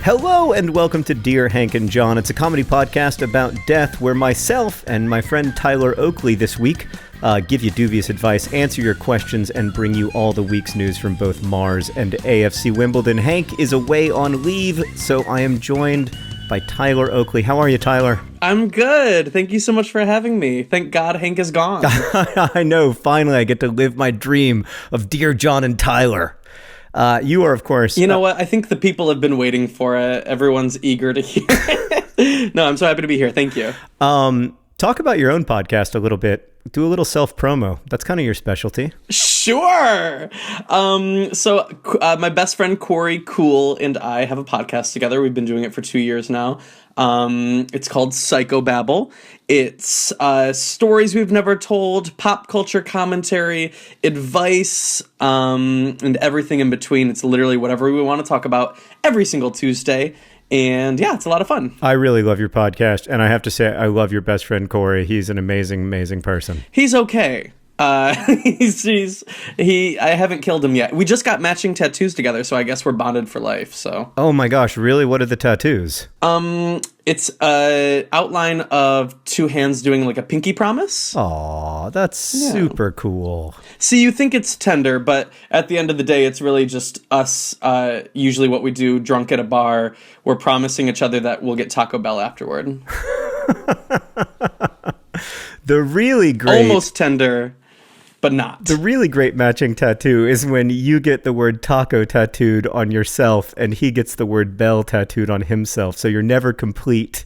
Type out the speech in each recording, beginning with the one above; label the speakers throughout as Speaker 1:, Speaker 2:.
Speaker 1: Hello and welcome to Dear Hank and John. It's a comedy podcast about death where myself and my friend Tyler Oakley this week give you dubious advice, answer your questions, and bring you all the week's news from both Mars and AFC Wimbledon. Hank is away on leave, so I am joined by Tyler Oakley. How are you, Tyler?
Speaker 2: I'm good. Thank you so much for having me. Thank God Hank is gone.
Speaker 1: I know. Finally, I get to live my dream of Dear John and Tyler. You are, of course...
Speaker 2: You know what? I think the people have been waiting for it. Everyone's eager to hear it. No, I'm so happy to be here. Thank you.
Speaker 1: Talk about your own podcast a little bit. Do a little self-promo. That's kind of your specialty.
Speaker 2: Sure. So my best friend Corey Cool and I have a podcast together. We've been doing it for 2 years now. It's called Psychobabble. It's stories we've never told, pop culture commentary, advice, and everything in between. It's literally whatever we want to talk about every single Tuesday. And yeah, it's a lot of fun.
Speaker 1: I really love your podcast, and I have to say, I love your best friend Corey. He's an amazing, amazing person.
Speaker 2: He's okay. I haven't killed him yet. We just got matching tattoos together, so I guess we're bonded for life. So.
Speaker 1: Oh my gosh, really? What are the tattoos?
Speaker 2: It's a outline of two hands doing like a pinky promise.
Speaker 1: Aw, that's super cool.
Speaker 2: See, you think it's tender, but at the end of the day, it's really just us, usually what we do, drunk at a bar. We're promising each other that we'll get Taco Bell afterward.
Speaker 1: The really great...
Speaker 2: Almost tender, but not.
Speaker 1: The really great matching tattoo is when you get the word taco tattooed on yourself and he gets the word bell tattooed on himself. So you're never complete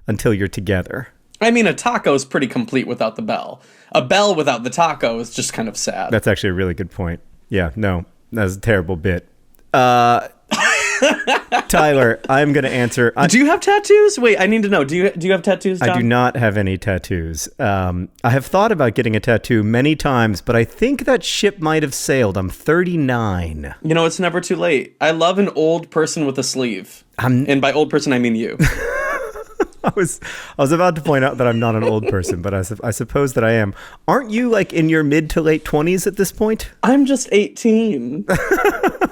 Speaker 1: until you're together.
Speaker 2: I mean, a taco is pretty complete without the bell. A bell without the taco is just kind of sad.
Speaker 1: That's actually a really good point. Yeah, no, that's a terrible bit. Tyler, I'm going to answer.
Speaker 2: Do you have tattoos? Wait, I need to know. Do you have tattoos, John?
Speaker 1: I do not have any tattoos. I have thought about getting a tattoo many times, but I think that ship might have sailed. I'm 39.
Speaker 2: You know, it's never too late. I love an old person with a sleeve. And by old person, I mean you.
Speaker 1: I was about to point out that I'm not an old person, but I suppose that I am. Aren't you like in your mid to late 20s at this point?
Speaker 2: I'm just 18.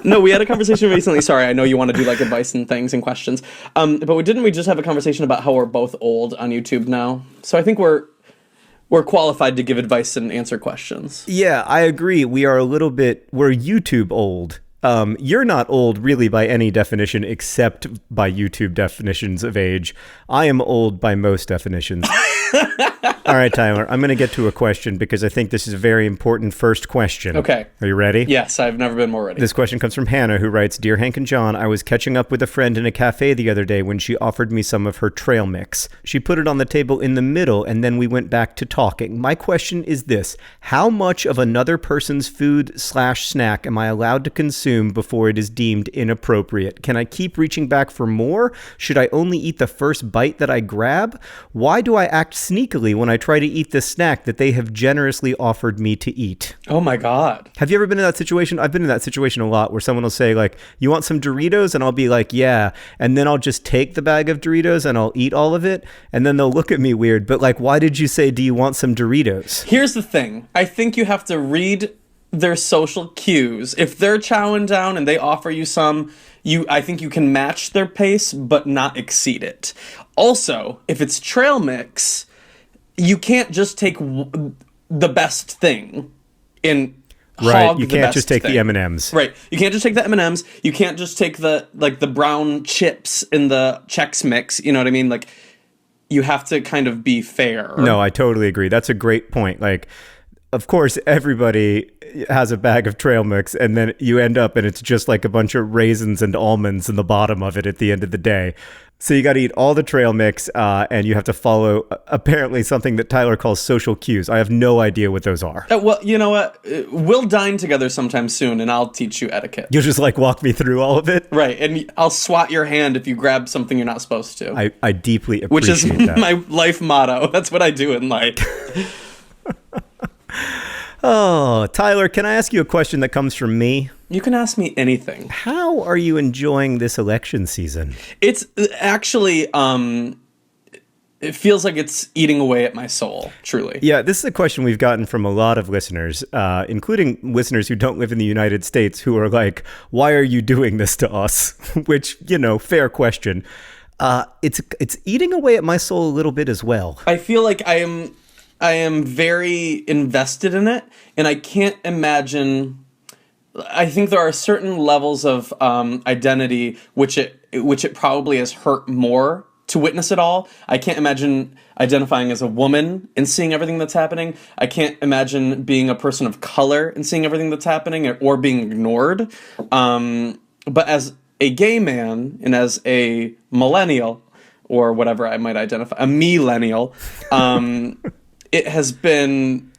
Speaker 2: No, we had a conversation recently. Sorry, I know you want to do like advice and things and questions. But we just have a conversation about how we're both old on YouTube now. So I think we're qualified to give advice and answer questions.
Speaker 1: Yeah, I agree. We're YouTube old. You're not old really by any definition except by YouTube definitions of age. I am old by most definitions. All right, Tyler, I'm going to get to a question because I think this is a very important first question.
Speaker 2: Okay.
Speaker 1: Are you ready?
Speaker 2: Yes, I've never been more ready.
Speaker 1: This question comes from Hannah, who writes, Dear Hank and John, I was catching up with a friend in a cafe the other day when she offered me some of her trail mix. She put it on the table in the middle, and then we went back to talking. My question is this. How much of another person's food/snack am I allowed to consume before it is deemed inappropriate? Can I keep reaching back for more? Should I only eat the first bite that I grab? Why do I act sneakily when I try to eat the snack that they have generously offered me to eat?
Speaker 2: Oh my God.
Speaker 1: Have you ever been in that situation? I've been in that situation a lot where someone will say like, you want some Doritos? And I'll be like, yeah. And then I'll just take the bag of Doritos and I'll eat all of it. And then they'll look at me weird. But like, why did you say, do you want some Doritos?
Speaker 2: Here's the thing. I think you have to read their social cues. If they're chowing down and they offer you some, I think you can match their pace, but not exceed it. Also, if it's trail mix, you can't just take the best thing and hog
Speaker 1: you
Speaker 2: the
Speaker 1: can't
Speaker 2: best
Speaker 1: just take
Speaker 2: thing.
Speaker 1: the M&Ms.
Speaker 2: Right. You can't just take the M&Ms. You can't just take the brown chips in the Chex Mix. You know what I mean? Like, you have to kind of be fair.
Speaker 1: No, I totally agree. That's a great point. Like, of course, everybody has a bag of trail mix, and then you end up and it's just like a bunch of raisins and almonds in the bottom of it at the end of the day. So you got to eat all the trail mix, and you have to follow apparently something that Tyler calls social cues. I have no idea what those are.
Speaker 2: Well, you know what? We'll dine together sometime soon, and I'll teach you etiquette.
Speaker 1: You'll just like walk me through all of it?
Speaker 2: Right, and I'll swat your hand if you grab something you're not supposed to.
Speaker 1: I deeply appreciate
Speaker 2: Which is
Speaker 1: that.
Speaker 2: my life motto. That's what I do in life.
Speaker 1: Oh, Tyler, can I ask you a question that comes from me?
Speaker 2: You can ask me anything.
Speaker 1: How are you enjoying this election season?
Speaker 2: It's actually, it feels like it's eating away at my soul, truly.
Speaker 1: Yeah, this is a question we've gotten from a lot of listeners, including listeners who don't live in the United States, who are like, why are you doing this to us? Which, fair question. It's eating away at my soul a little bit as well.
Speaker 2: I feel like I am very invested in it, and I can't imagine. I think there are certain levels of identity which it probably has hurt more to witness it all. I can't imagine identifying as a woman and seeing everything that's happening. I can't imagine being a person of color and seeing everything that's happening or being ignored. But as a gay man and as a millennial, or whatever I might identify, a millennial, it has been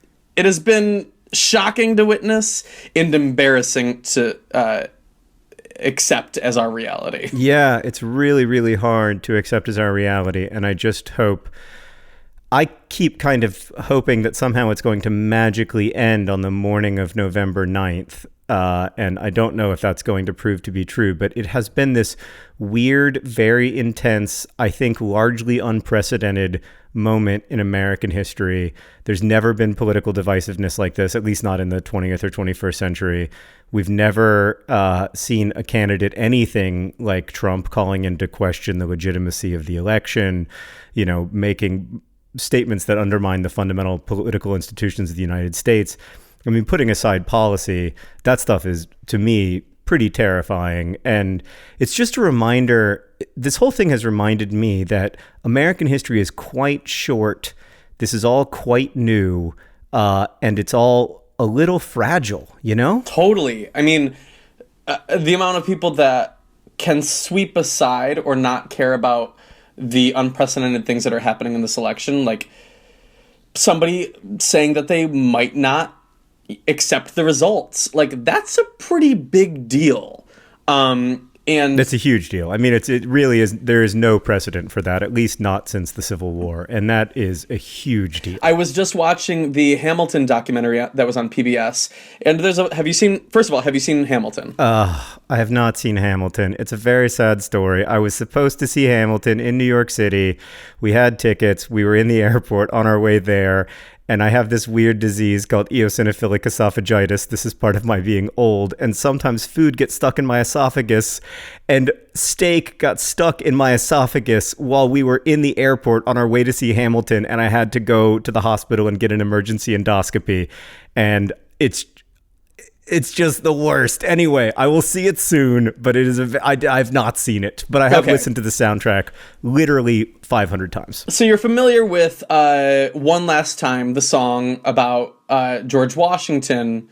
Speaker 2: shocking to witness and embarrassing to accept as our reality.
Speaker 1: Yeah, it's really, really hard to accept as our reality. And I just hope, I keep kind of hoping that somehow it's going to magically end on the morning of November 9th. And I don't know if that's going to prove to be true, but it has been this weird, very intense, I think largely unprecedented moment in American history. There's never been political divisiveness like this, at least not in the 20th or 21st century. We've never seen a candidate anything like Trump calling into question the legitimacy of the election, making statements that undermine the fundamental political institutions of the United States. I mean, putting aside policy, that stuff is, to me, pretty terrifying. And it's just a reminder, this whole thing has reminded me that American history is quite short. This is all quite new, and it's all a little fragile,
Speaker 2: Totally. I mean, the amount of people that can sweep aside or not care about the unprecedented things that are happening in this election, like somebody saying that they might not accept the results, like that's a pretty big deal. And
Speaker 1: that's a huge deal. I mean, it really is. There is no precedent for that, at least not since the Civil War. And that is a huge deal.
Speaker 2: I was just watching the Hamilton documentary that was on PBS. And have you seen Hamilton?
Speaker 1: I have not seen Hamilton. It's a very sad story. I was supposed to see Hamilton in New York City. We had tickets. We were in the airport on our way there. And I have this weird disease called eosinophilic esophagitis. This is part of my being old. And sometimes food gets stuck in my esophagus. And steak got stuck in my esophagus while we were in the airport on our way to see Hamilton. And I had to go to the hospital and get an emergency endoscopy. And it's just the worst. Anyway, I will see it soon, but I've not seen it. But I have listened to the soundtrack literally 500 times.
Speaker 2: So you're familiar with One Last Time, the song about George Washington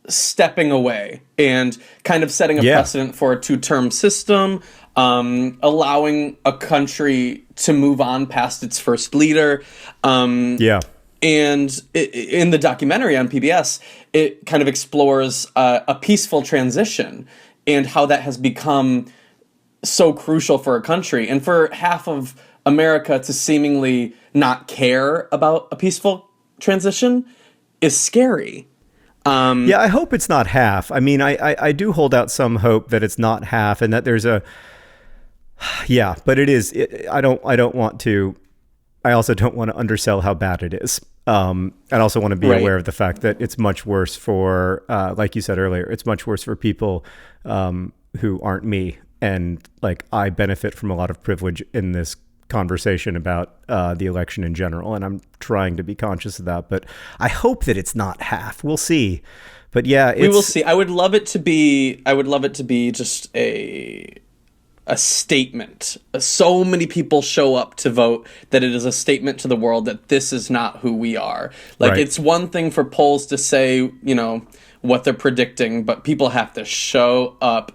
Speaker 2: stepping away and kind of setting a precedent for a two-term system, allowing a country to move on past its first leader. And in the documentary on PBS, it kind of explores a peaceful transition and how that has become so crucial for a country. And for half of America to seemingly not care about a peaceful transition is scary.
Speaker 1: I hope it's not half. I mean, I do hold out some hope that it's not half and that there's a... Yeah, but it is. I also don't want to undersell how bad it is. I also want to be aware of the fact that it's much worse for, like you said earlier, it's much worse for people who aren't me. And like I benefit from a lot of privilege in this conversation about the election in general. And I'm trying to be conscious of that. But I hope that it's not half. We'll see. But yeah,
Speaker 2: we will see. I would love it to be just a statement. So many people show up to vote that it is a statement to the world that this is not who we are. Like It's one thing for polls to say, what they're predicting, but people have to show up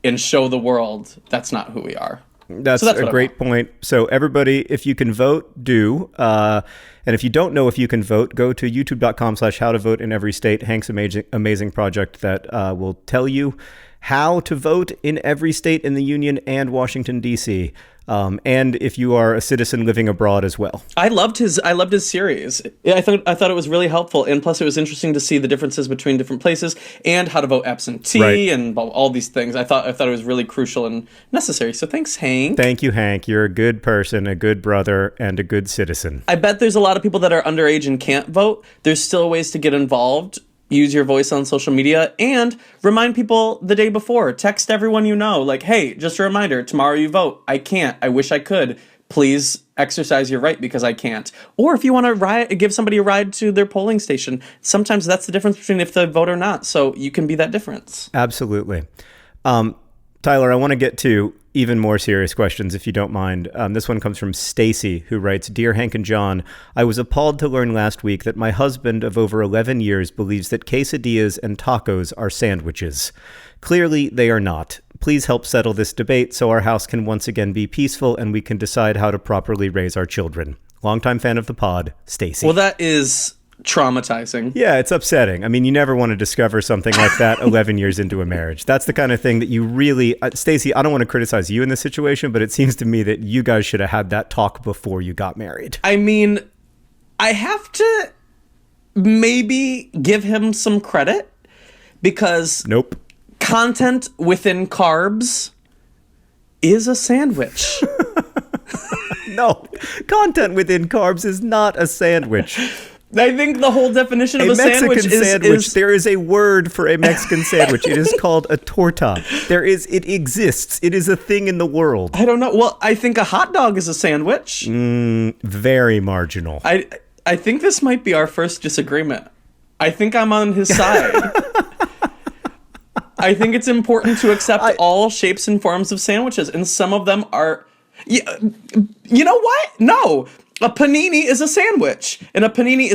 Speaker 2: and show the world that's not who we are.
Speaker 1: That's a great point. So everybody, if you can vote, do. And if you don't know if you can vote, go to youtube.com/howtovote in every state. Hank's amazing project that will tell you how to vote in every state in the union and Washington, D.C. and if you are a citizen living abroad as well.
Speaker 2: I loved his series. Yeah, I thought it was really helpful, and plus it was interesting to see the differences between different places and how to vote absentee and all these things. I thought it was really crucial and necessary. So thanks, Hank.
Speaker 1: Thank you, Hank. You're a good person, a good brother, and a good citizen.
Speaker 2: I bet there's a lot of people that are underage and can't vote. There's still ways to get involved. Use your voice on social media and remind people the day before. Text everyone you know, like, hey, just a reminder, tomorrow you vote. I can't. I wish I could. Please exercise your right because I can't. Or if you want to give somebody a ride to their polling station, sometimes that's the difference between if they vote or not. So you can be that difference.
Speaker 1: Absolutely. Tyler, I want to get to even more serious questions, if you don't mind. This one comes from Stacy, who writes, Dear Hank and John, I was appalled to learn last week that my husband of over 11 years believes that quesadillas and tacos are sandwiches. Clearly, they are not. Please help settle this debate so our house can once again be peaceful and we can decide how to properly raise our children. Longtime fan of the pod, Stacy.
Speaker 2: Well, that is traumatizing.
Speaker 1: Yeah, it's upsetting. I mean, you never want to discover something like that 11 years into a marriage. That's the kind of thing that you really... Stacey, I don't want to criticize you in this situation, but it seems to me that you guys should have had that talk before you got married.
Speaker 2: I mean, I have to maybe give him some credit because...
Speaker 1: Nope.
Speaker 2: Content within carbs is a sandwich.
Speaker 1: No, content within carbs is not a sandwich.
Speaker 2: I think the whole definition of a
Speaker 1: Mexican
Speaker 2: sandwich is...
Speaker 1: There is a word for a Mexican sandwich. It is called a torta. It exists. It is a thing in the world.
Speaker 2: I don't know. Well, I think a hot dog is a sandwich.
Speaker 1: Very marginal.
Speaker 2: I think this might be our first disagreement. I think I'm on his side. I think it's important to accept all shapes and forms of sandwiches, and some of them are... You know what? No. A panini is a sandwich, and a panini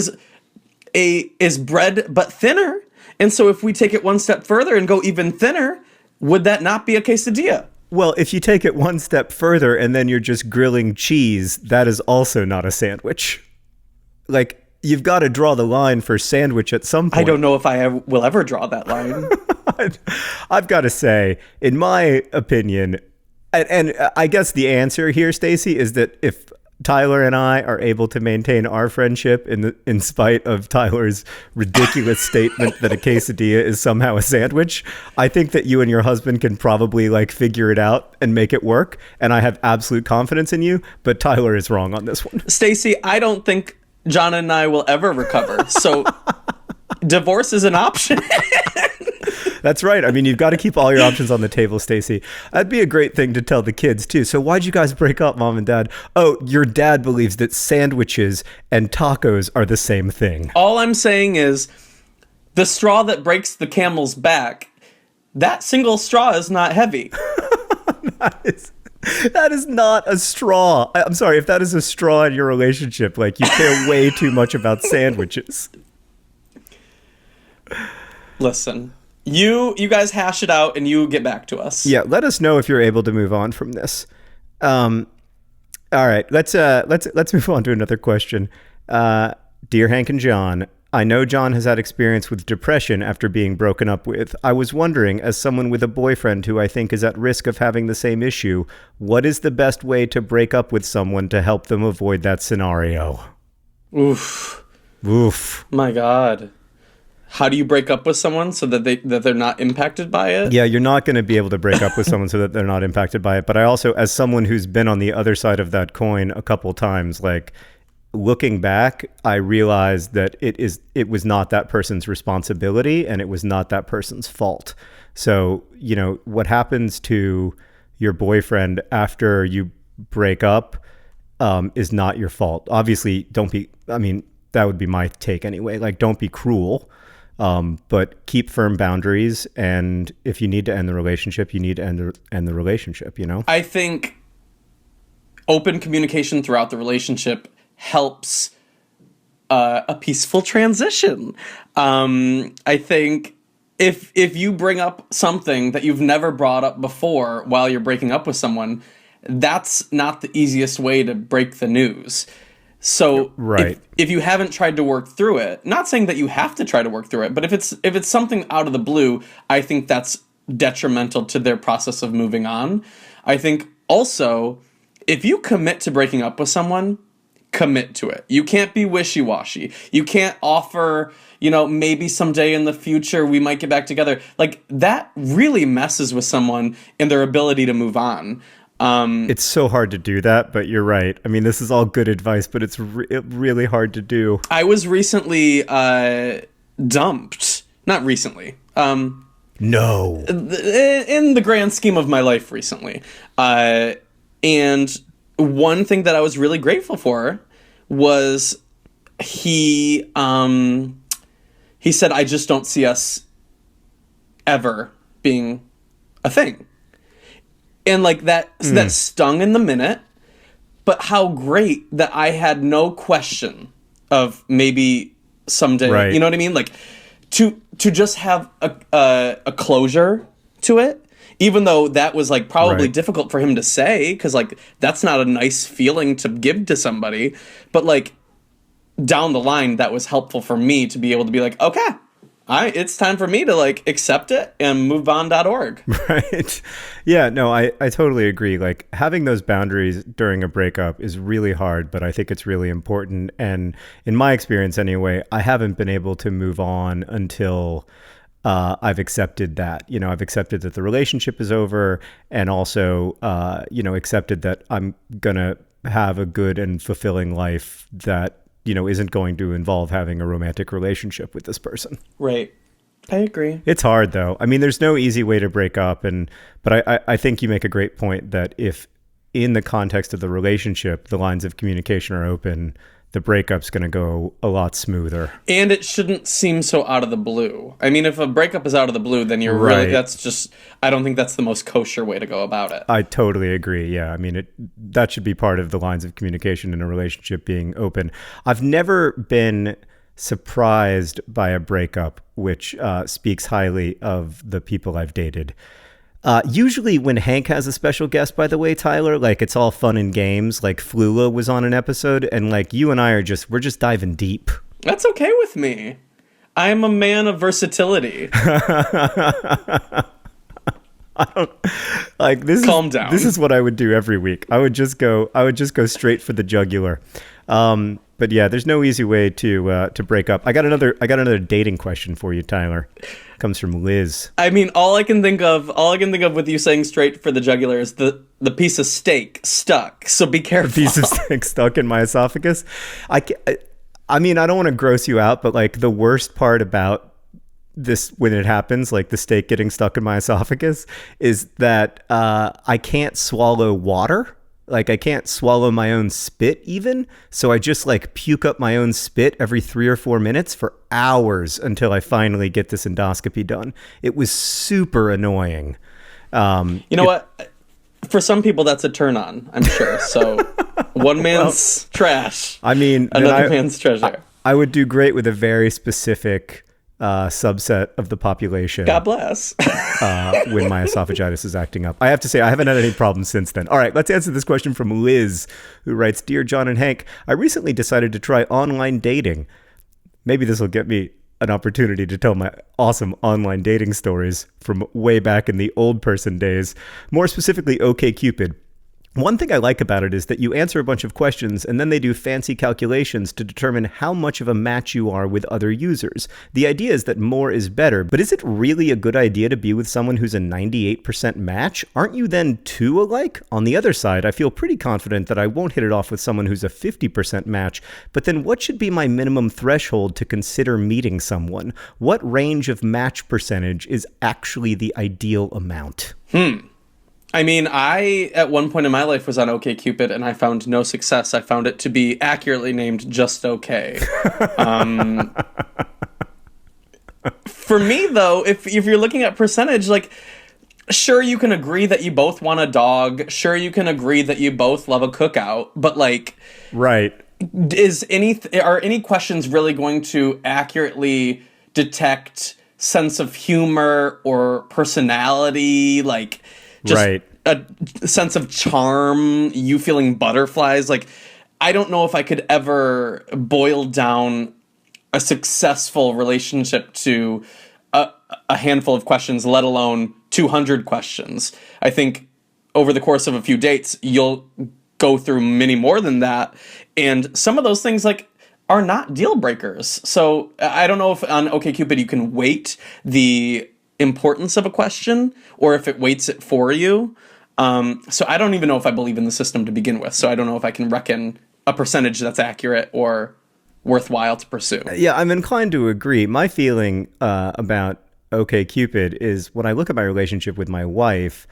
Speaker 2: is bread but thinner. And so if we take it one step further and go even thinner, would that not be a quesadilla?
Speaker 1: Well, if you take it one step further and then you're just grilling cheese, that is also not a sandwich. Like, you've got to draw the line for sandwich at some point.
Speaker 2: I don't know if I will ever draw that line.
Speaker 1: I've got to say, in my opinion, and I guess the answer here, Stacey, is that if Tyler and I are able to maintain our friendship in spite of Tyler's ridiculous statement that a quesadilla is somehow a sandwich, I think that you and your husband can probably figure it out and make it work. And I have absolute confidence in you, but Tyler is wrong on this one.
Speaker 2: Stacey, I don't think John and I will ever recover. So divorce is an option.
Speaker 1: That's right. I mean, you've got to keep all your options on the table, Stacey. That'd be a great thing to tell the kids, too. So why'd you guys break up, Mom and Dad? Oh, your dad believes that sandwiches and tacos are the same thing.
Speaker 2: All I'm saying is the straw that breaks the camel's back, that single straw is not heavy.
Speaker 1: That is not a straw. I'm sorry, if that is a straw in your relationship, you care way too much about sandwiches.
Speaker 2: Listen. You guys hash it out and you get back to us.
Speaker 1: Yeah, let us know if you're able to move on from this. All right, let's move on to another question. Dear Hank and John, I know John has had experience with depression after being broken up with. I was wondering, as someone with a boyfriend who I think is at risk of having the same issue, what is the best way to break up with someone to help them avoid that scenario?
Speaker 2: Oof. My God. How do you break up with someone so that they're not impacted by it?
Speaker 1: Yeah, you're not going to be able to break up with someone so that they're not impacted by it. But I also, as someone who's been on the other side of that coin a couple times, looking back, I realized that it was not that person's responsibility and it was not that person's fault. So, what happens to your boyfriend after you break up is not your fault. Obviously, that would be my take anyway. Don't be cruel. But keep firm boundaries, and if you need to end the relationship, you need to end the relationship,
Speaker 2: I think open communication throughout the relationship helps a peaceful transition. I think if you bring up something that you've never brought up before while you're breaking up with someone, that's not the easiest way to break the news. So
Speaker 1: right.
Speaker 2: If you haven't tried to work through it, not saying that you have to try to work through it, but if it's something out of the blue, I think that's detrimental to their process of moving on. I think also if you commit to breaking up with someone, commit to it. You can't be wishy-washy. You can't offer, maybe someday in the future we might get back together. Like, that really messes with someone and their ability to move on.
Speaker 1: It's so hard to do that, but you're right. I mean, this is all good advice, but it's really hard to do.
Speaker 2: I was recently dumped. Not recently.
Speaker 1: No.
Speaker 2: In the grand scheme of my life recently. And one thing that I was really grateful for was he said, I just don't see us ever being a thing. And like that stung in the minute, but how great that I had no question of maybe someday,
Speaker 1: right.
Speaker 2: You know what I mean? Like to just have a closure to it, even though that was like probably difficult for him to say, because like that's not a nice feeling to give to somebody, but like down the line that was helpful for me to be able to be like, okay, it's time for me to like accept it and move on.org.
Speaker 1: Right. Yeah, no, I totally agree. Like having those boundaries during a breakup is really hard, but I think it's really important. And in my experience anyway, I haven't been able to move on until I've accepted that. I've accepted that the relationship is over, and also, accepted that I'm going to have a good and fulfilling life that isn't going to involve having a romantic relationship with this person.
Speaker 2: Right. I agree.
Speaker 1: It's hard though. I mean, there's no easy way to break up, but I think you make a great point that if in the context of the relationship, the lines of communication are open, the breakup's going to go a lot smoother.
Speaker 2: And it shouldn't seem so out of the blue. I mean, if a breakup is out of the blue, then you're
Speaker 1: right.
Speaker 2: I don't think that's the most kosher way to go about it.
Speaker 1: I totally agree. Yeah. I mean, that should be part of the lines of communication in a relationship being open. I've never been surprised by a breakup, which speaks highly of the people I've dated. Usually when Hank has a special guest, by the way, Tyler, like it's all fun and games. Like Flula was on an episode, and like you and I we're just diving deep.
Speaker 2: That's okay with me. I'm a man of versatility. Calm down.
Speaker 1: This is what I would do every week. I would just go straight for the jugular. But yeah, there's no easy way to break up. I got another dating question for you, Tyler. Comes from Liz.
Speaker 2: I mean, all I can think of with you saying straight for the jugular is the piece of steak stuck. So be careful.
Speaker 1: The piece of steak stuck in my esophagus. I mean, I don't want to gross you out, but like the worst part about this when it happens, like the steak getting stuck in my esophagus, is that I can't swallow water. Like I can't swallow my own spit even. So I just like puke up my own spit every 3 or 4 minutes for hours until I finally get this endoscopy done. It was super annoying.
Speaker 2: What? For some people that's a turn on, I'm sure. So one man's trash.
Speaker 1: I mean,
Speaker 2: another man's treasure.
Speaker 1: I would do great with a very specific subset of the population.
Speaker 2: God bless.
Speaker 1: When my esophagitis is acting up. I have to say, I haven't had any problems since then. All right, let's answer this question from Liz, who writes, Dear John and Hank, I recently decided to try online dating. Maybe this will get me an opportunity to tell my awesome online dating stories from way back in the old person days. More specifically, OK Cupid. One thing I like about it is that you answer a bunch of questions and then they do fancy calculations to determine how much of a match you are with other users. The idea is that more is better, but is it really a good idea to be with someone who's a 98% match? Aren't you then two alike? On the other side, I feel pretty confident that I won't hit it off with someone who's a 50% match, but then what should be my minimum threshold to consider meeting someone? What range of match percentage is actually the ideal amount?
Speaker 2: I mean, I, at one point in my life, was on OK Cupid, and I found no success. I found it to be accurately named Just Okay. For me, though, if you're looking at percentage, like, sure, you can agree that you both want a dog. Sure, you can agree that you both love a cookout. But, like...
Speaker 1: Right.
Speaker 2: Are any questions really going to accurately detect sense of humor or personality, like... Just
Speaker 1: right.
Speaker 2: A sense of charm, you feeling butterflies. Like, I don't know if I could ever boil down a successful relationship to a handful of questions, let alone 200 questions. I think over the course of a few dates, you'll go through many more than that. And some of those things like are not deal breakers. So I don't know if on OK Cupid you can weight the importance of a question or if it weights it for you. So I don't even know if I believe in the system to begin with. So I don't know if I can reckon a percentage that's accurate or worthwhile to pursue.
Speaker 1: Yeah, I'm inclined to agree. My feeling about OK Cupid is when I look at my relationship with my wife,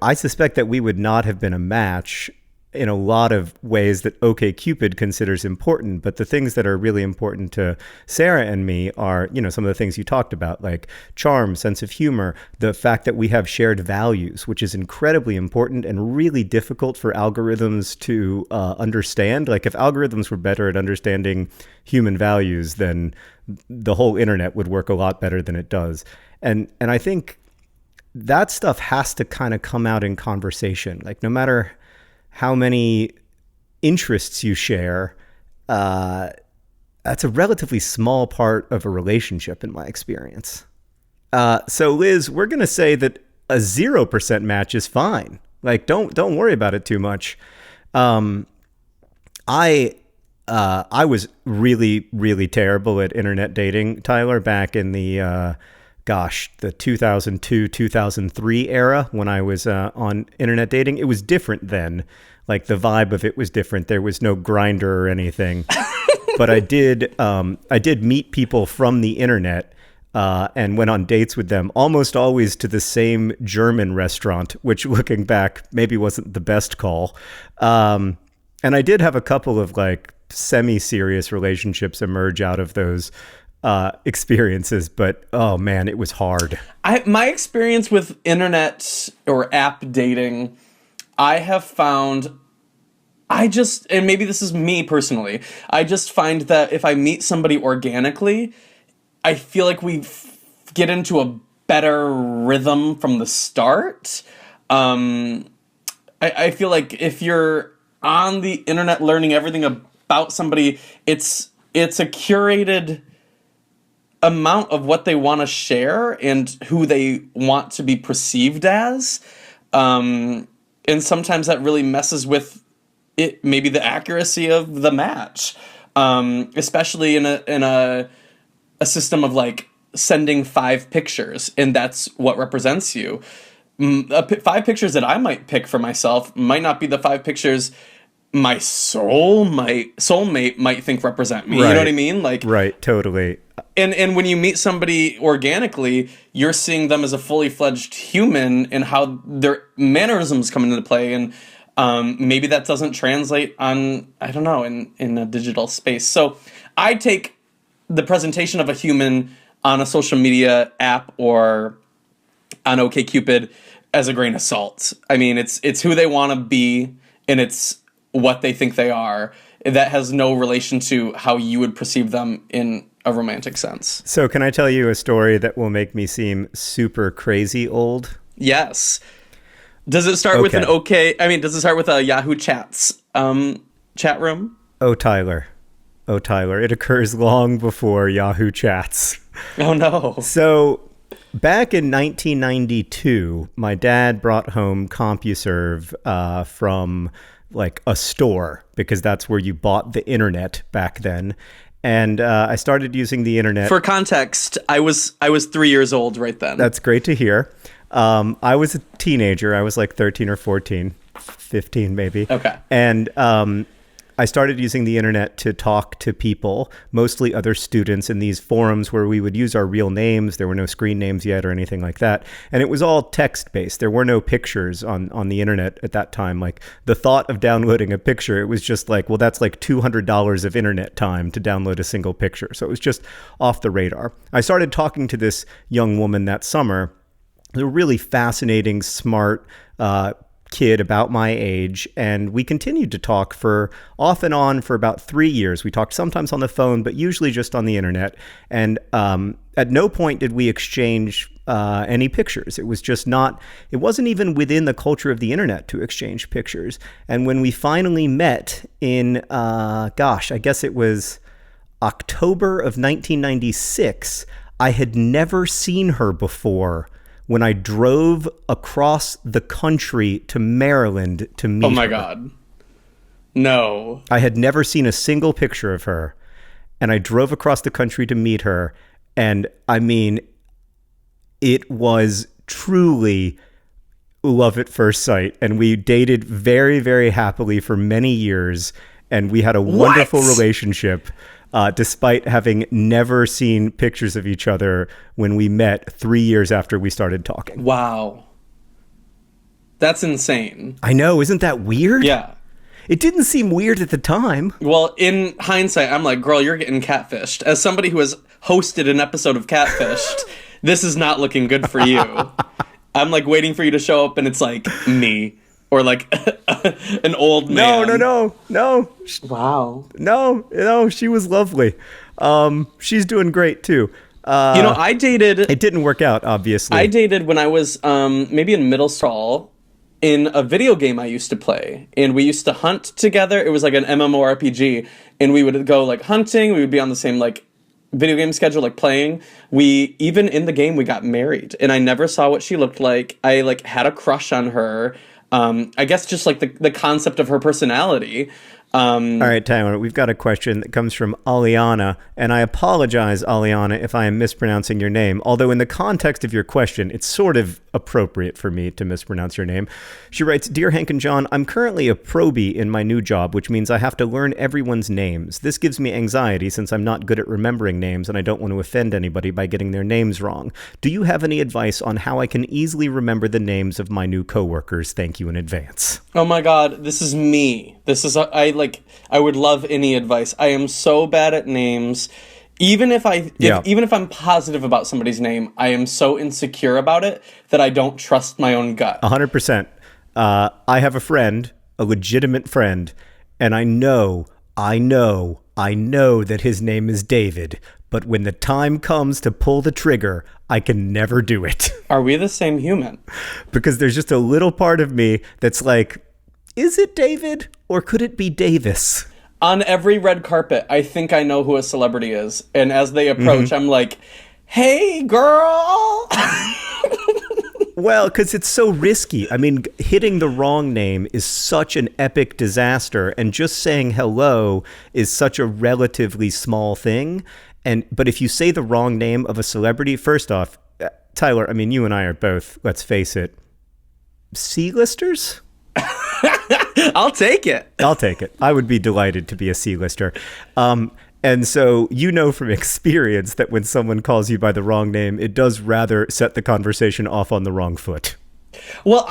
Speaker 1: I suspect that we would not have been a match in a lot of ways that OK Cupid considers important. But the things that are really important to Sarah and me are, some of the things you talked about, like charm, sense of humor, the fact that we have shared values, which is incredibly important and really difficult for algorithms to understand. Like if algorithms were better at understanding human values, then the whole internet would work a lot better than it does. And I think that stuff has to kind of come out in conversation. Like no matter how many interests you share, that's a relatively small part of a relationship in my experience. So Liz, we're going to say that a 0% match is fine. Like, don't worry about it too much. I was really, really terrible at internet dating, Tyler, back in the 2002, 2003 era when I was on internet dating. It was different then. Like the vibe of it was different. There was no Grindr or anything. But I did meet people from the internet and went on dates with them, almost always to the same German restaurant, which looking back maybe wasn't the best call. And I did have a couple of like semi-serious relationships emerge out of those experiences, but oh man, it was hard.
Speaker 2: My experience with internet or app dating, I have found, and maybe this is me personally, I just find that if I meet somebody organically, I feel like we get into a better rhythm from the start. I feel like if you're on the internet learning everything about somebody, it's a curated amount of what they want to share and who they want to be perceived as. And sometimes that really messes with it, maybe the accuracy of the match, especially in a system of like sending 5 pictures and that's what represents you. 5 pictures that I might pick for myself might not be the 5 pictures my soulmate might think represent me. Right. You know what I mean? Like,
Speaker 1: right, totally.
Speaker 2: And when you meet somebody organically, you're seeing them as a fully fledged human and how their mannerisms come into play. And maybe that doesn't translate on, I don't know, in a digital space. So I take the presentation of a human on a social media app or on OK Cupid as a grain of salt. I mean, it's who they want to be and it's what they think they are. That has no relation to how you would perceive them in a romantic sense.
Speaker 1: So can I tell you a story that will make me seem super crazy old?
Speaker 2: Yes. Does it start with does it start with a Yahoo Chats chat room?
Speaker 1: Oh, Tyler. It occurs long before Yahoo Chats.
Speaker 2: Oh, no.
Speaker 1: So back in 1992, my dad brought home CompuServe from like a store because that's where you bought the internet back then. And I started using the internet.
Speaker 2: For context, I was 3 years old right then.
Speaker 1: That's great to hear. I was a teenager. I was like 13 or 14, 15 maybe.
Speaker 2: Okay.
Speaker 1: And I started using the internet to talk to people, mostly other students in these forums where we would use our real names. There were no screen names yet or anything like that. And it was all text-based. There were no pictures on the internet at that time. Like the thought of downloading a picture, it was just like, well, that's like $200 of internet time to download a single picture. So it was just off the radar. I started talking to this young woman that summer, a really fascinating, smart kid about my age, and we continued to talk for off and on for about 3 years. We talked sometimes on the phone, but usually just on the internet. And at no point did we exchange any pictures. It was just not, it wasn't even within the culture of the internet to exchange pictures. And when we finally met in, I guess it was October of 1996, I had never seen her before when I drove across the country to Maryland to meet her.
Speaker 2: Oh my God. No.
Speaker 1: I had never seen a single picture of her, and I drove across the country to meet her, and I mean, it was truly love at first sight, and we dated very, very happily for many years, and we had a wonderful relationship, despite having never seen pictures of each other when we met 3 years after we started talking.
Speaker 2: Wow. That's insane.
Speaker 1: I know, isn't that weird?
Speaker 2: Yeah.
Speaker 1: It didn't seem weird at the time.
Speaker 2: Well, in hindsight, I'm like, girl, you're getting catfished. As somebody who has hosted an episode of Catfished, this is not looking good for you. I'm like waiting for you to show up and it's like me or like an old man.
Speaker 1: No.
Speaker 2: Wow.
Speaker 1: No, she was lovely. She's doing great too.
Speaker 2: I dated...
Speaker 1: It didn't work out, obviously.
Speaker 2: I dated when I was maybe in middle school in a video game I used to play. And we used to hunt together. It was like an MMORPG. And we would go like hunting. We would be on the same like video game schedule, like playing. Even in the game, we got married. And I never saw what she looked like. I like had a crush on her. I guess just like the concept of her personality.
Speaker 1: All right, Tyler, we've got a question that comes from Aliana, and I apologize, Aliana, if I am mispronouncing your name, although in the context of your question, it's sort of appropriate for me to mispronounce your name. She writes, Dear Hank and John, I'm currently a probie in my new job, which means I have to learn everyone's names. This gives me anxiety since I'm not good at remembering names, and I don't want to offend anybody by getting their names wrong. Do you have any advice on how I can easily remember the names of my new coworkers? Thank you in advance.
Speaker 2: Oh my God, this is me. This is, I would love any advice. I am so bad at names. Even if I'm positive about somebody's name, I am so insecure about it that I don't trust my own gut.
Speaker 1: 100%. I have a friend, a legitimate friend, and I know that his name is David, but when the time comes to pull the trigger, I can never do it.
Speaker 2: Are we the same human?
Speaker 1: Because there's just a little part of me that's like, is it David or could it be Davis?
Speaker 2: On every red carpet, I think I know who a celebrity is. And as they approach, I'm like, hey, girl.
Speaker 1: Well, because it's so risky. I mean, hitting the wrong name is such an epic disaster. And just saying hello is such a relatively small thing. But if you say the wrong name of a celebrity, first off, Tyler, I mean, you and I are both, let's face it, C-listers?
Speaker 2: I'll take it.
Speaker 1: I would be delighted to be a C-lister. And so you know from experience that when someone calls you by the wrong name, it does rather set the conversation off on the wrong foot.
Speaker 2: Well,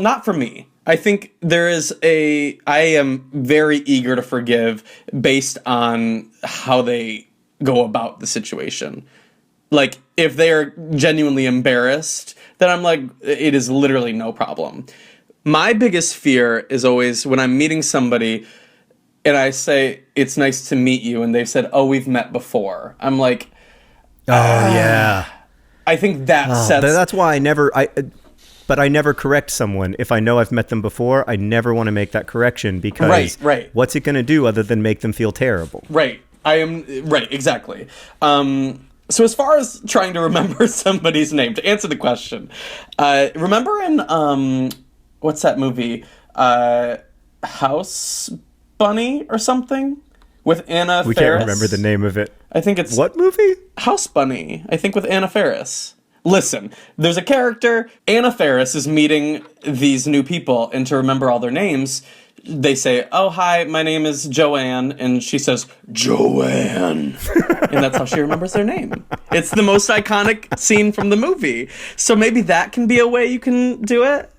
Speaker 2: not for me. I think I am very eager to forgive based on how they go about the situation. Like, if they're genuinely embarrassed, then I'm like, it is literally no problem. My biggest fear is always when I'm meeting somebody and I say, it's nice to meet you, and they've said, oh, we've met before. I'm like,
Speaker 1: yeah.
Speaker 2: I think that sets...
Speaker 1: That's why I never correct someone. If I know I've met them before, I never want to make that correction because
Speaker 2: right.
Speaker 1: What's it going to do other than make them feel terrible?
Speaker 2: Right. Right, exactly. So as far as trying to remember somebody's name, to answer the question, remember in... what's that movie? House Bunny or something? With Anna Faris?
Speaker 1: We can't remember the name of it.
Speaker 2: I think it's...
Speaker 1: What movie?
Speaker 2: House Bunny. I think with Anna Faris. Listen, there's a character. Anna Faris is meeting these new people, and to remember all their names, they say, oh, hi, my name is Joanne. And she says, Joanne. And that's how she remembers their name. It's the most iconic scene from the movie. So maybe that can be a way you can do it.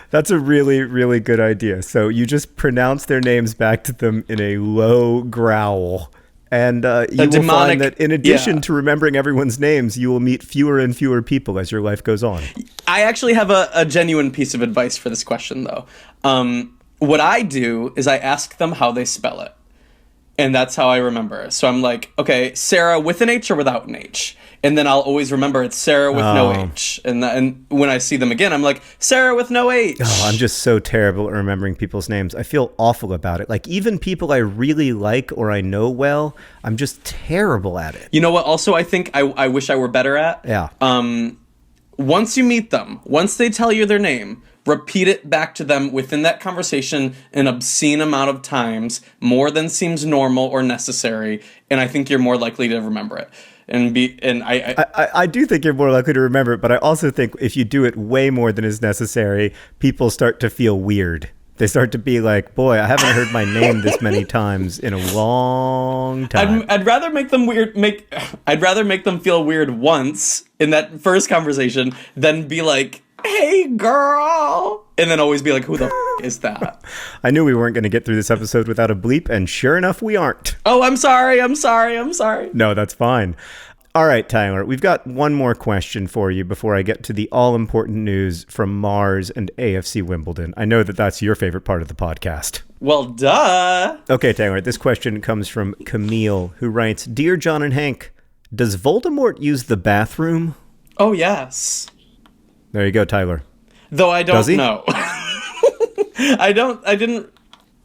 Speaker 1: That's a really, really good idea. So you just pronounce their names back to them in a low growl. And you will find that in addition to remembering everyone's names, you will meet fewer and fewer people as your life goes on.
Speaker 2: I actually have a genuine piece of advice for this question, though. What I do is I ask them how they spell it. And that's how I remember. So I'm like, okay, Sarah with an H or without an H? And then I'll always remember it's Sarah with no H. And when I see them again, I'm like, Sarah with no H.
Speaker 1: Oh, I'm just so terrible at remembering people's names. I feel awful about it. Like, even people I really like or I know well, I'm just terrible at it.
Speaker 2: You know what? Also, I think I wish I were better at?
Speaker 1: Yeah.
Speaker 2: Once you meet them, once they tell you their name, repeat it back to them within that conversation an obscene amount of times, more than seems normal or necessary, and I think you're more likely to remember it. I
Speaker 1: do think you're more likely to remember it, but I also think if you do it way more than is necessary, people start to feel weird. They start to be like, boy, I haven't heard my name this many times in a long time.
Speaker 2: I'd rather make them I'd rather make them feel weird once in that first conversation than be like, hey, girl, and then always be like, who the is that?
Speaker 1: I knew we weren't going to get through this episode without a bleep, and sure enough, we aren't.
Speaker 2: Oh, I'm sorry.
Speaker 1: No, that's fine. All right, Tyler, we've got one more question for you before I get to the all-important news from Mars and AFC Wimbledon. I know that that's your favorite part of the podcast.
Speaker 2: Well, duh.
Speaker 1: Okay, Tyler, this question comes from Camille, who writes, Dear John and Hank, does Voldemort use the bathroom?
Speaker 2: Oh, yes.
Speaker 1: There you go, Tyler.
Speaker 2: Though I don't know. I didn't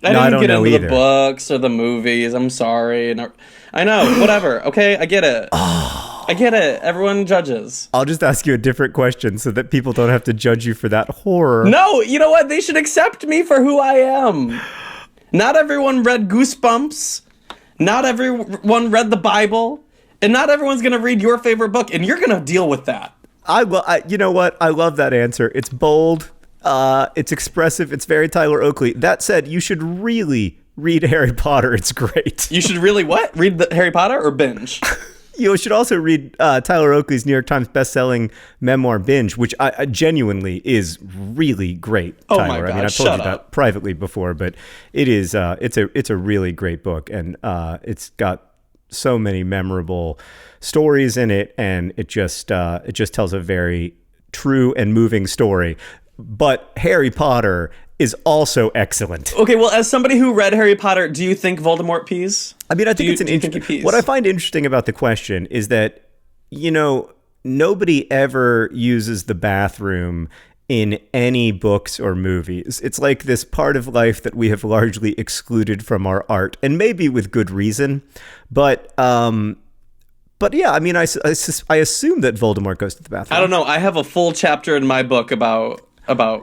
Speaker 2: get into the books or the movies. I'm sorry. I know, whatever. Okay, I get it. I get it. Everyone judges.
Speaker 1: I'll just ask you a different question so that people don't have to judge you for that horror.
Speaker 2: No, you know what? They should accept me for who I am. Not everyone read Goosebumps. Not everyone read the Bible. And not everyone's going to read your favorite book. And you're going to deal with that.
Speaker 1: You know what? I love that answer. It's bold. It's expressive. It's very Tyler Oakley. That said, you should really read Harry Potter. It's great.
Speaker 2: You should really what? Read the Harry Potter or binge?
Speaker 1: You should also read Tyler Oakley's New York Times bestselling memoir Binge, which I genuinely is really great.
Speaker 2: Oh
Speaker 1: Tyler.
Speaker 2: my God!
Speaker 1: I mean, I've told you that privately before, but it is it's a really great book, and it's got so many memorable stories in it, and it just tells a very true and moving story. But Harry Potter is also excellent.
Speaker 2: Okay, well, as somebody who read Harry Potter, do you think Voldemort pees?
Speaker 1: I mean, I think what I find interesting about the question is that, nobody ever uses the bathroom in any books or movies. It's like this part of life that we have largely excluded from our art, and maybe with good reason. But yeah, I mean, I assume that Voldemort goes to the bathroom.
Speaker 2: I don't know. I have a full chapter in my book about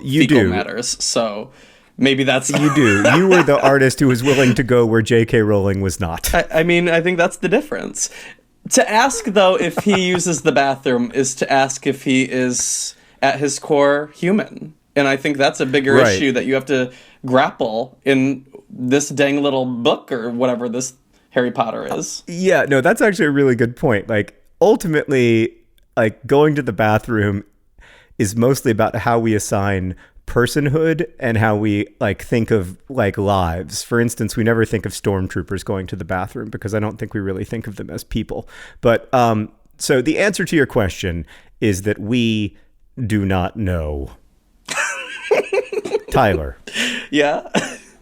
Speaker 2: fecal matters, so maybe that's...
Speaker 1: You do. You were the artist who was willing to go where J.K. Rowling was not.
Speaker 2: I mean, I think that's the difference. To ask, though, if he uses the bathroom is to ask if he is, at his core, human. And I think that's a bigger issue that you have to grapple in this dang little book or whatever this Harry Potter is.
Speaker 1: Yeah, no, that's actually a really good point. Like, ultimately, like, going to the bathroom is mostly about how we assign personhood and how we think of lives. For instance, we never think of stormtroopers going to the bathroom because I don't think we really think of them as people. But so the answer to your question is that we do not know. Tyler.
Speaker 2: Yeah.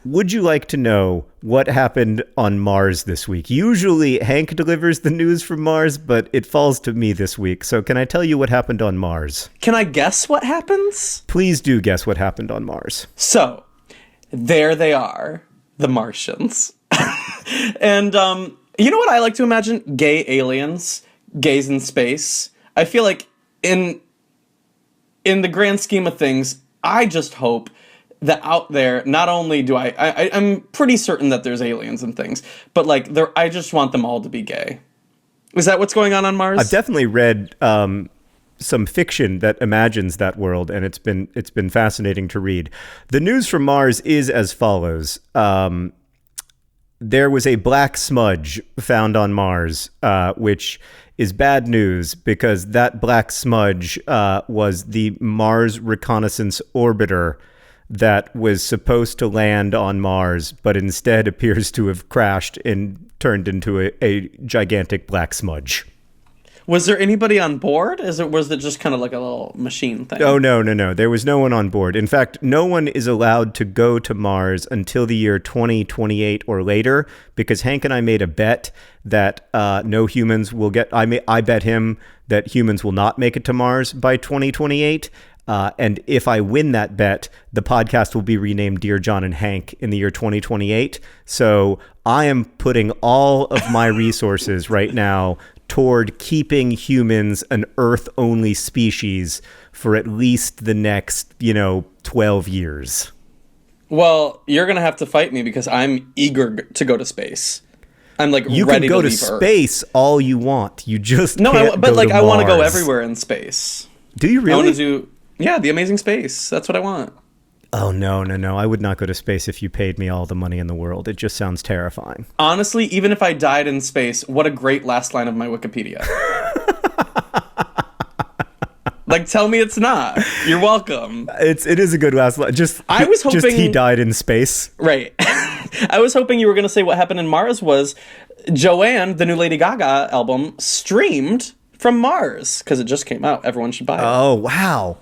Speaker 1: Would you like to know what happened on Mars this week? Usually Hank delivers the news from Mars, but it falls to me this week. So can I tell you what happened on Mars?
Speaker 2: Can I guess what happens?
Speaker 1: Please do guess what happened on Mars.
Speaker 2: So, there they are, the Martians. And you know what I like to imagine? Gay aliens, gays in space. I feel like in the grand scheme of things, I just hope that out there, not only do I'm pretty certain that there's aliens and things, but I just want them all to be gay. Is that what's going on Mars?
Speaker 1: I've definitely read some fiction that imagines that world, and it's been fascinating to read. The news from Mars is as follows. There was a black smudge found on Mars, which is bad news because that black smudge was the Mars Reconnaissance Orbiter that was supposed to land on Mars, but instead appears to have crashed and turned into a gigantic black smudge.
Speaker 2: Was there anybody on board? Was it just kind of like a little machine thing?
Speaker 1: Oh, no. There was no one on board. In fact, no one is allowed to go to Mars until the year 2028 or later, because Hank and I made a bet that no humans will get... I bet him that humans will not make it to Mars by 2028. And if I win that bet, the podcast will be renamed Dear John and Hank in the year 2028. So I am putting all of my resources right now toward keeping humans an Earth-only species for at least the next, 12 years.
Speaker 2: Well, you're going to have to fight me because I'm eager to go to space. I'm like
Speaker 1: you
Speaker 2: ready
Speaker 1: can go
Speaker 2: to
Speaker 1: to
Speaker 2: leave
Speaker 1: space
Speaker 2: Earth.
Speaker 1: All you want. You just
Speaker 2: no,
Speaker 1: can't
Speaker 2: but
Speaker 1: go
Speaker 2: like
Speaker 1: to
Speaker 2: I want to go
Speaker 1: Mars.
Speaker 2: everywhere in space.
Speaker 1: Do you really?
Speaker 2: I want to do the amazing space. That's what I want.
Speaker 1: Oh, no. I would not go to space if you paid me all the money in the world. It just sounds terrifying.
Speaker 2: Honestly, even if I died in space, what a great last line of my Wikipedia. Like, tell me it's not. You're welcome.
Speaker 1: It is a good last line.
Speaker 2: I was hoping...
Speaker 1: Just he died in space.
Speaker 2: Right. I was hoping you were going to say what happened in Mars was Joanne, the new Lady Gaga album, streamed from Mars because it just came out. Everyone should buy it.
Speaker 1: Oh, wow.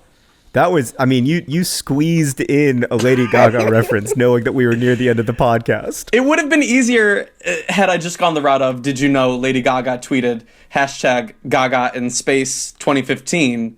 Speaker 1: That was, you squeezed in a Lady Gaga reference knowing that we were near the end of the podcast.
Speaker 2: It would have been easier had I just gone the route of, did you know Lady Gaga tweeted #Gaga in space 2015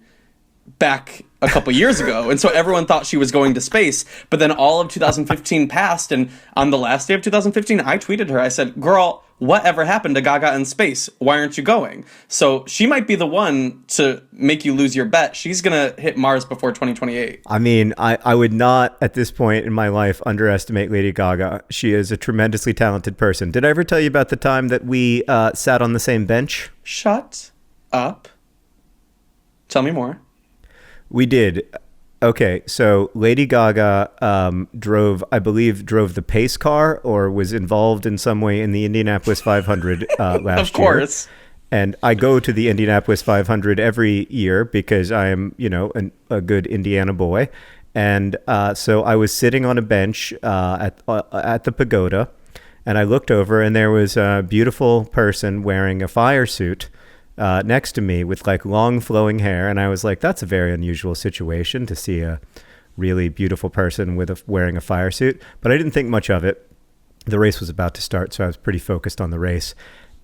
Speaker 2: back a couple years ago. And so everyone thought she was going to space. But then all of 2015 passed. And on the last day of 2015, I tweeted her. I said, girl, whatever happened to Gaga in space? Why aren't you going? So she might be the one to make you lose your bet. She's going to hit Mars before 2028.
Speaker 1: I would not at this point in my life underestimate Lady Gaga. She is a tremendously talented person. Did I ever tell you about the time that we sat on the same bench?
Speaker 2: Shut up. Tell me more.
Speaker 1: We did. Okay, so Lady Gaga drove the pace car or was involved in some way in the Indianapolis 500 last year.
Speaker 2: Of course.
Speaker 1: And I go to the Indianapolis 500 every year because I am, a good Indiana boy. And so I was sitting on a bench at the pagoda, and I looked over, and there was a beautiful person wearing a fire suit next to me with like long flowing hair. And I was like, that's a very unusual situation to see a really beautiful person wearing a fire suit. But I didn't think much of it. The race was about to start, so I was pretty focused on the race.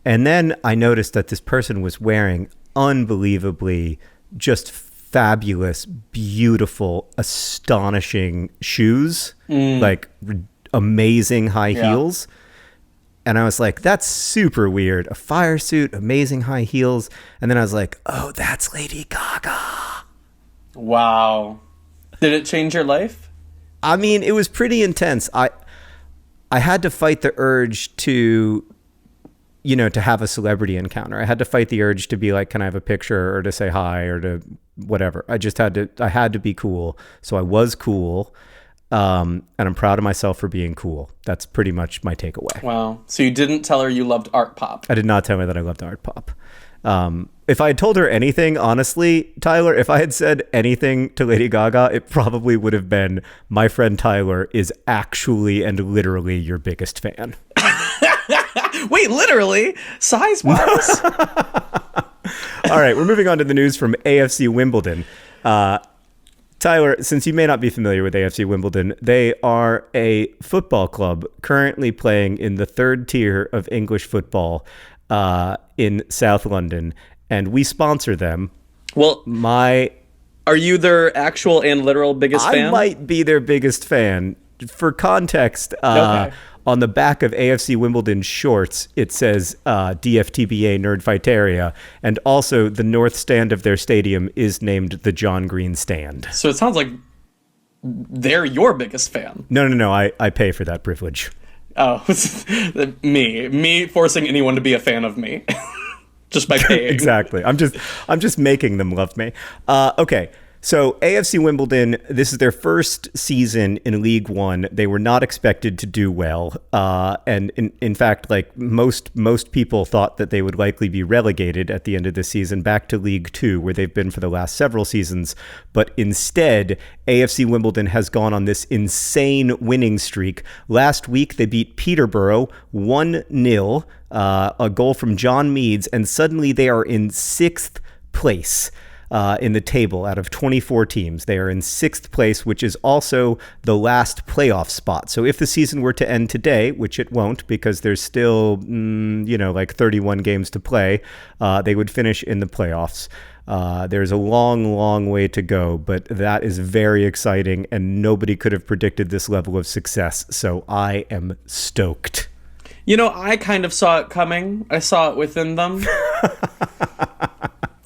Speaker 1: And then I noticed that this person was wearing unbelievably just fabulous, beautiful, astonishing shoes, like amazing high heels. And I was like, that's super weird. A fire suit, amazing high heels. And then I was like, oh, that's Lady Gaga.
Speaker 2: Wow. Did it change your life?
Speaker 1: It was pretty intense. I had to fight the urge to, to have a celebrity encounter. I had to fight the urge to be like, can I have a picture, or to say hi, or to whatever. I had to be cool. So I was cool. And I'm proud of myself for being cool. That's pretty much my takeaway.
Speaker 2: Wow. So you didn't tell her you loved art pop?
Speaker 1: I did not tell her that I loved art pop. If I had told her anything, honestly, Tyler, if I had said anything to Lady Gaga, it probably would have been, my friend Tyler is actually and literally your biggest fan.
Speaker 2: Wait, literally? Size-wise?
Speaker 1: All right, we're moving on to the news from AFC Wimbledon. Tyler, since you may not be familiar with AFC Wimbledon, they are a football club currently playing in the third tier of English football in South London, and we sponsor them.
Speaker 2: Well, are you their actual and literal biggest fan?
Speaker 1: I might be their biggest fan. For context,
Speaker 2: okay.
Speaker 1: On the back of AFC Wimbledon shorts, it says DFTBA Nerdfighteria, and also the north stand of their stadium is named the John Green Stand.
Speaker 2: So it sounds like they're your biggest fan.
Speaker 1: No, I pay for that privilege.
Speaker 2: Oh, me forcing anyone to be a fan of me. Just by paying.
Speaker 1: Exactly. I'm just making them love me. Okay. So AFC Wimbledon, this is their first season in League One. They were not expected to do well. And in fact, like most people thought that they would likely be relegated at the end of the season back to League Two, where they've been for the last several seasons. But instead, AFC Wimbledon has gone on this insane winning streak. Last week, they beat Peterborough 1-0, a goal from John Meads, and suddenly they are in sixth place. In the table out of 24 teams. They are in sixth place, which is also the last playoff spot. So if the season were to end today, which it won't because there's still, like 31 games to play, they would finish in the playoffs. There's a long, long way to go, but that is very exciting, and nobody could have predicted this level of success. So I am stoked.
Speaker 2: I kind of saw it coming. I saw it within them.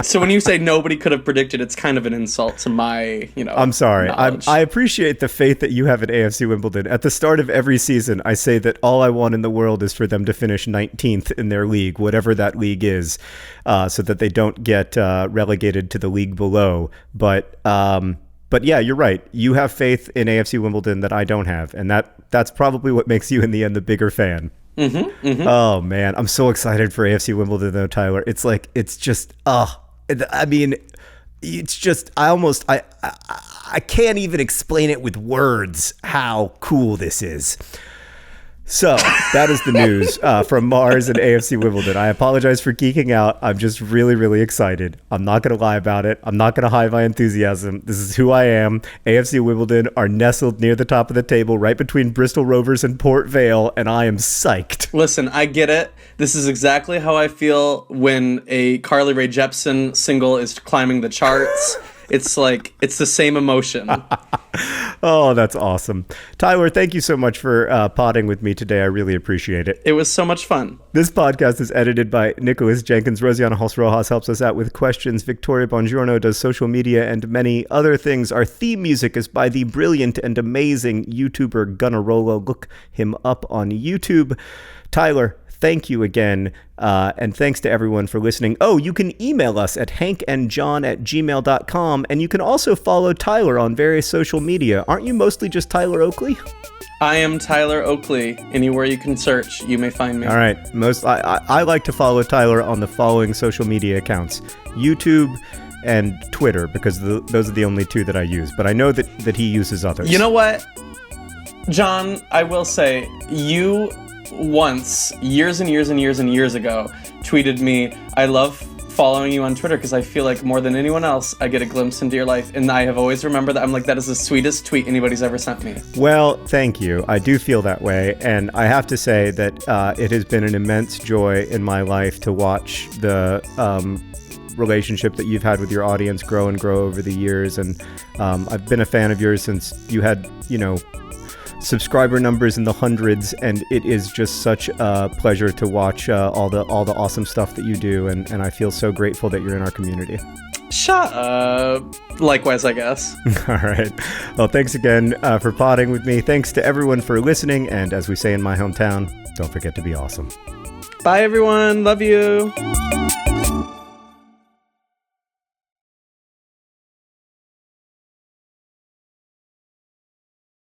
Speaker 2: So when you say nobody could have predicted, it's kind of an insult to my,
Speaker 1: I'm sorry.
Speaker 2: knowledge.
Speaker 1: I appreciate the faith that you have in AFC Wimbledon. At the start of every season, I say that all I want in the world is for them to finish 19th in their league, whatever that league is, so that they don't get relegated to the league below. But yeah, you're right. You have faith in AFC Wimbledon that I don't have, and that's probably what makes you, in the end, the bigger fan.
Speaker 2: Mm-hmm, mm-hmm.
Speaker 1: Oh, man. I'm so excited for AFC Wimbledon, though, Tyler. It's like, it's just, it's just, I can't even explain it with words how cool this is. So that is the news from Mars and AFC Wimbledon. I apologize for geeking out. I'm just really, really excited. I'm not going to lie about it. I'm not going to hide my enthusiasm. This is who I am. AFC Wimbledon are nestled near the top of the table, right between Bristol Rovers and Port Vale, and I am psyched.
Speaker 2: Listen, I get it. This is exactly how I feel when a Carly Rae Jepsen single is climbing the charts. It's the same emotion.
Speaker 1: Oh, that's awesome. Tyler, thank you so much for podding with me today. I really appreciate it.
Speaker 2: It was so much fun.
Speaker 1: This podcast is edited by Nicholas Jenkins. Rosianna Hulse-Rojas helps us out with questions. Victoria Bongiorno does social media and many other things. Our theme music is by the brilliant and amazing YouTuber Gunnarola. Look him up on YouTube. Tyler, thank you again, and thanks to everyone for listening. Oh, you can email us at hankandjohn@gmail.com, and you can also follow Tyler on various social media. Aren't you mostly just Tyler Oakley?
Speaker 2: I am Tyler Oakley. Anywhere you can search, you may find me.
Speaker 1: All right. I like to follow Tyler on the following social media accounts: YouTube and Twitter, because those are the only two that I use. But I know that he uses others.
Speaker 2: You know what, John? I will say, you once, years and years and years and years ago, tweeted me, I love following you on Twitter because I feel like more than anyone else, I get a glimpse into your life. And I have always remembered that. I'm like, that is the sweetest tweet anybody's ever sent me.
Speaker 1: Well, thank you. I do feel that way. And I have to say that it has been an immense joy in my life to watch the relationship that you've had with your audience grow and grow over the years. And I've been a fan of yours since you had, subscriber numbers in the hundreds, and it is just such a pleasure to watch all the awesome stuff that you do, and I feel so grateful that you're in our community.
Speaker 2: Shut up. Likewise, I guess.
Speaker 1: All right. Well, thanks again for podding with me. Thanks to everyone for listening, and as we say in my hometown, don't forget to be awesome.
Speaker 2: Bye, everyone. Love you.